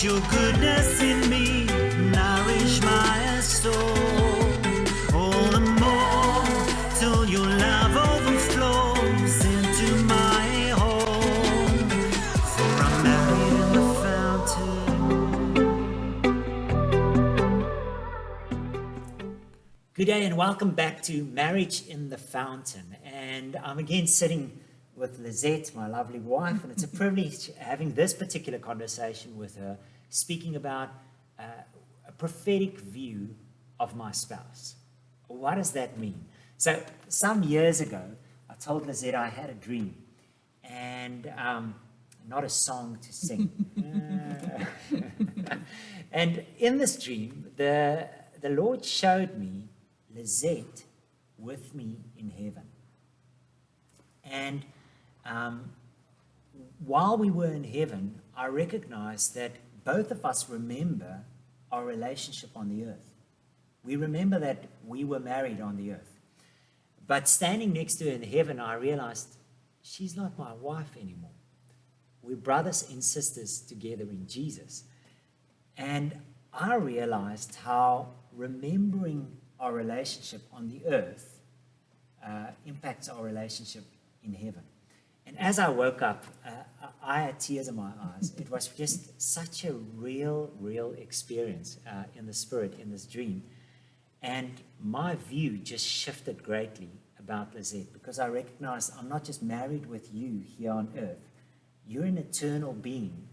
your goodness in me nourish my soul. All the more till your love overflows into my home. For I'm married in the fountain. Good day and welcome back to Marriage in the Fountain. And I'm again sitting with Lizette, my lovely wife, and it's a privilege having this particular conversation with her, speaking about a prophetic view of my spouse. What does that mean? So some years ago, I told Lizette I had a dream, and not a song to sing. And in this dream, the Lord showed me Lizette with me in heaven. And while we were in heaven, I recognized that both of us remember our relationship on the earth. We remember that we were married on the earth. But standing next to her in heaven, I realized she's not my wife anymore. We're brothers and sisters together in Jesus. And I realized how remembering our relationship on the earth impacts our relationship in heaven. And as I woke up, I had tears in my eyes. It was just such a real experience in the spirit, in this dream. And my view just shifted greatly about Lizette, because I recognized I'm not just married with you here on earth. You're an eternal being.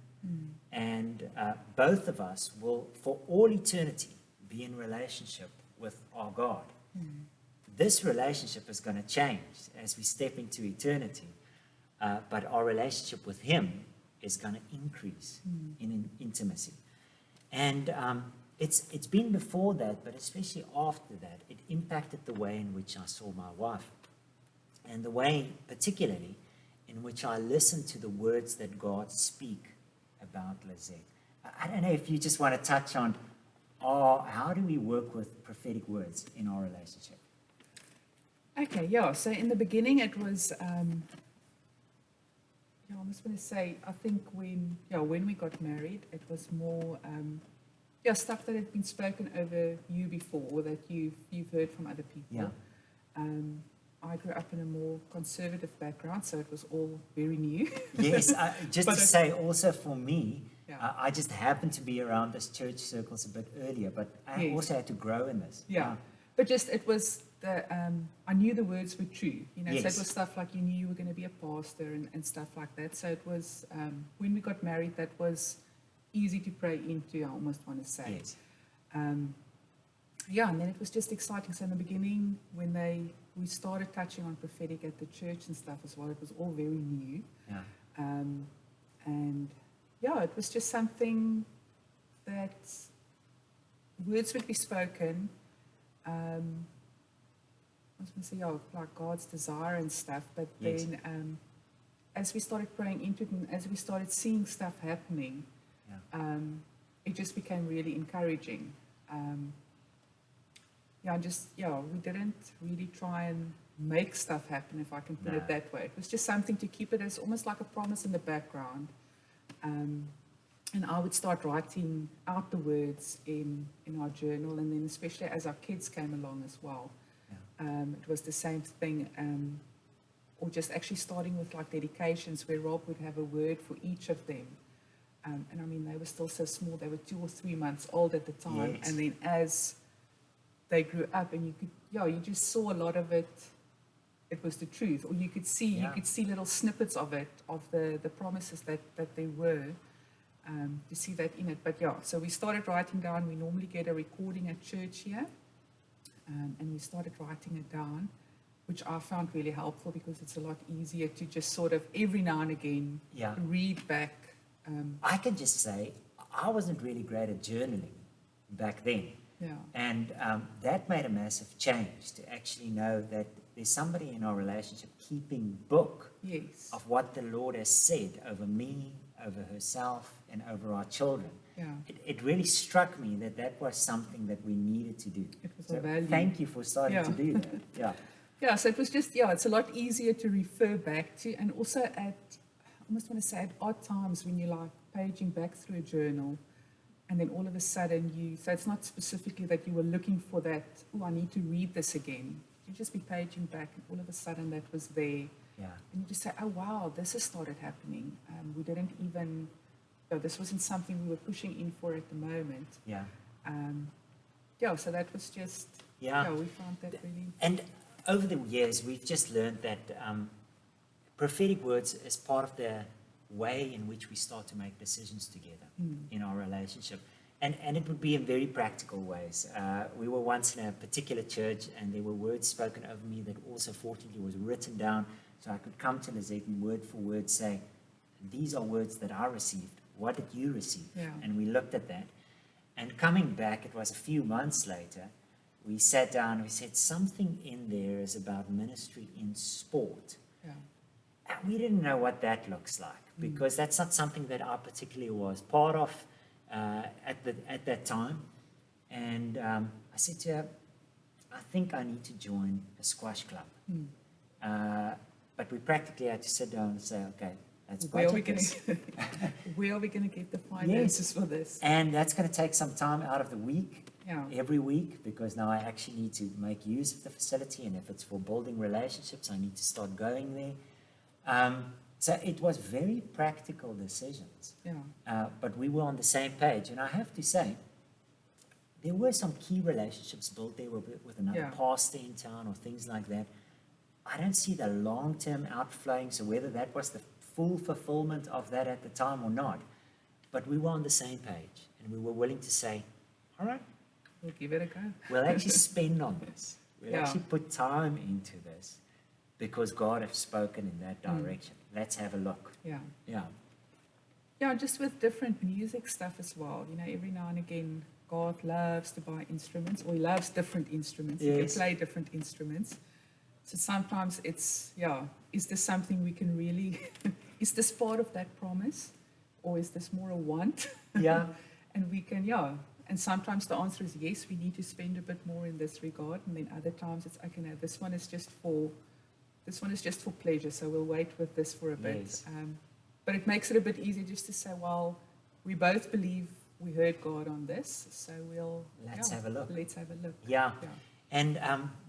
And both of us will, for all eternity, be in relationship with our God. This relationship is going to change as we step into eternity. But our relationship with Him is going to increase in intimacy. And it's been before that, but especially after that, it impacted the way in which I saw my wife. And the way, particularly, in which I listened to the words that God speak about Lizette. I don't know if you just want to touch on how do we work with prophetic words in our relationship? Okay, yeah. So in the beginning, it was... I was going to say, I think when we got married, it was more, stuff that had been spoken over you before, or that you've heard from other people. Yeah. I grew up in a more conservative background, so it was all very new. Yes, just to say, also for me, Yeah. I just happened to be around this church circles a bit earlier, but I also had to grow in this. Yeah, but just it was I knew the words were true, so Yes. it was stuff like you knew you were going to be a pastor and stuff like that. So it was, when we got married, that was easy to pray into, I almost want to say. Yes. And then it was just exciting. So in the beginning, when we started touching on prophetic at the church and stuff as well, it was all very new. Yeah. It was just something that words would be spoken. I was going to say, like God's desire and stuff, but Yes. then as we started praying into it and as we started seeing stuff happening, it just became really encouraging. We didn't really try and make stuff happen, if I can put it that way. It was just something to keep it as almost like a promise in the background. And I would start writing out the words in our journal, and then especially as our kids came along as well. It was the same thing, or just actually starting with like dedications where Rob would have a word for each of them. And I mean, they were still so small, they were 2 or 3 months old at the time. Yes. And then as they grew up, and you just saw a lot of it, it was the truth. Or you could see little snippets of it, of the promises that there were, to see that in it. But so we started writing down. We normally get a recording at church here. And we started writing it down, which I found really helpful because it's a lot easier to just sort of every now and again read back. I can just say, I wasn't really great at journaling back then. Yeah. And that made a massive change, to actually know that there's somebody in our relationship keeping book Yes. of what the Lord has said over me, over herself, and over our children. Yeah. It really struck me that was something that we needed to do. It was So a value. thank you for starting to do that. Yeah. Yeah, so it was just, it's a lot easier to refer back to, and also I almost want to say at odd times when you're like paging back through a journal, and then all of a sudden so it's not specifically that you were looking for that, oh, I need to read this again. You just be paging back, and all of a sudden that was there. Yeah. And you just say, oh, wow, this has started happening. We didn't even, this wasn't something we were pushing in for at the moment. Yeah. So that was just, Yeah. we found that really. And over the years, we've just learned that prophetic words is part of the way in which we start to make decisions together in our relationship. And it would be in very practical ways. We were once in a particular church, and there were words spoken over me that also fortunately was written down, so I could come to Lizette and word for word say, these are words that I received. What did you receive? Yeah. And we looked at that. And coming back, it was a few months later, we sat down and we said, something in there is about ministry in sport. Yeah. And we didn't know what that looks like, because that's not something that I particularly was part of at that time. And I said to her, I think I need to join a squash club. But we practically had to sit down and say, okay, let's budget this. Where are we going to get the finances for this? And that's going to take some time out of the week, Yeah. every week, because now I actually need to make use of the facility. And if it's for building relationships, I need to start going there. So it was very practical decisions. Yeah. But we were on the same page. And I have to say, there were some key relationships built there with another Yeah. pastor in town or things like that. I don't see the long-term outflowing, so whether that was the full fulfillment of that at the time or not, but we were on the same page, and we were willing to say, all right, We'll give it a go. we'll actually spend on this. We'll Yeah. actually put time into this because God has spoken in that direction. Let's have a look. Yeah. Yeah. Yeah, just with different music stuff as well. Every now and again, God loves to buy instruments, or he loves different instruments. He Yes. can play different instruments. So sometimes it's, is this something we can really, is this part of that promise? Or is this more a want? Yeah. And we can, and sometimes the answer is yes, we need to spend a bit more in this regard. And then other times it's, okay, no, this one is just for pleasure, so we'll wait with this for a bit. Yes. But it makes it a bit easier just to say, well, we both believe we heard God on this, so Let's have a look. Let's have a look. Yeah. Yeah. And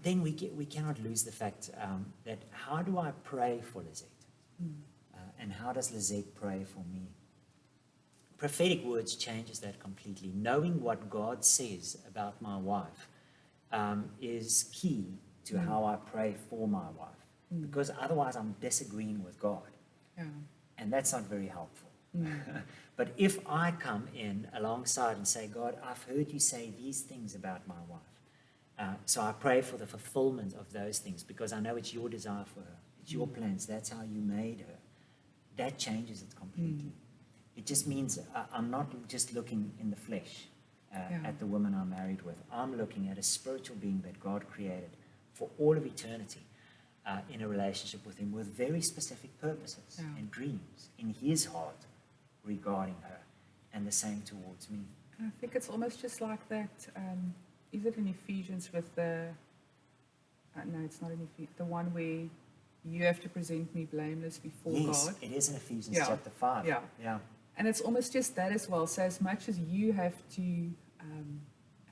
then we cannot lose the fact that how do I pray for Lizette? And how does Lizette pray for me? Prophetic words changes that completely. Knowing what God says about my wife is key to how I pray for my wife. Because otherwise I'm disagreeing with God. Yeah. And that's not very helpful. But if I come in alongside and say, God, I've heard you say these things about my wife. So I pray for the fulfillment of those things because I know it's your desire for her. It's your plans. That's how you made her. That changes it completely. It just means I'm not just looking in the flesh at the woman I'm married with. I'm looking at a spiritual being that God created for all of eternity in a relationship with him with very specific purposes and dreams in his heart regarding her, and the same towards me. And I think it's almost just like that. Is it in Ephesians with the? No, it's not in Ephesians. The one where you have to present me blameless before Yes, God. it is in Ephesians chapter 5. Yeah. Yeah. And it's almost just that as well. So as much as you have to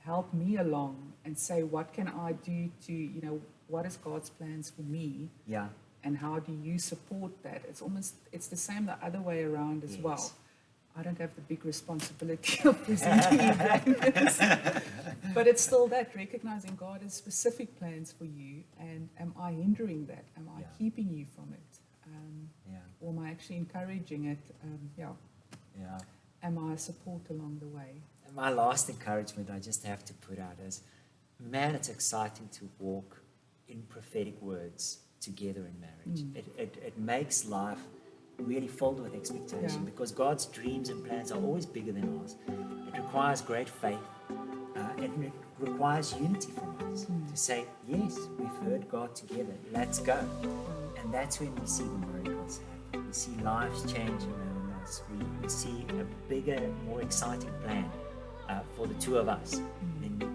help me along and say, what can I do to, what is God's plans for me? Yeah. And how do you support that? It's the same the other way around as well. I don't have the big responsibility of presenting you blameless. But it's still that, recognizing God has specific plans for you, and am I hindering that? Am I keeping you from it? Or am I actually encouraging it? Yeah. Am I a support along the way? And my last encouragement I just have to put out is, man, it's exciting to walk in prophetic words together in marriage. It makes life really filled with expectation because God's dreams and plans are always bigger than ours. It requires great faith. It requires unity from us to say, yes, we've heard God together, let's go. And that's when we see the miracles happen. We see lives change around us. We see a bigger, more exciting plan for the two of us. And then we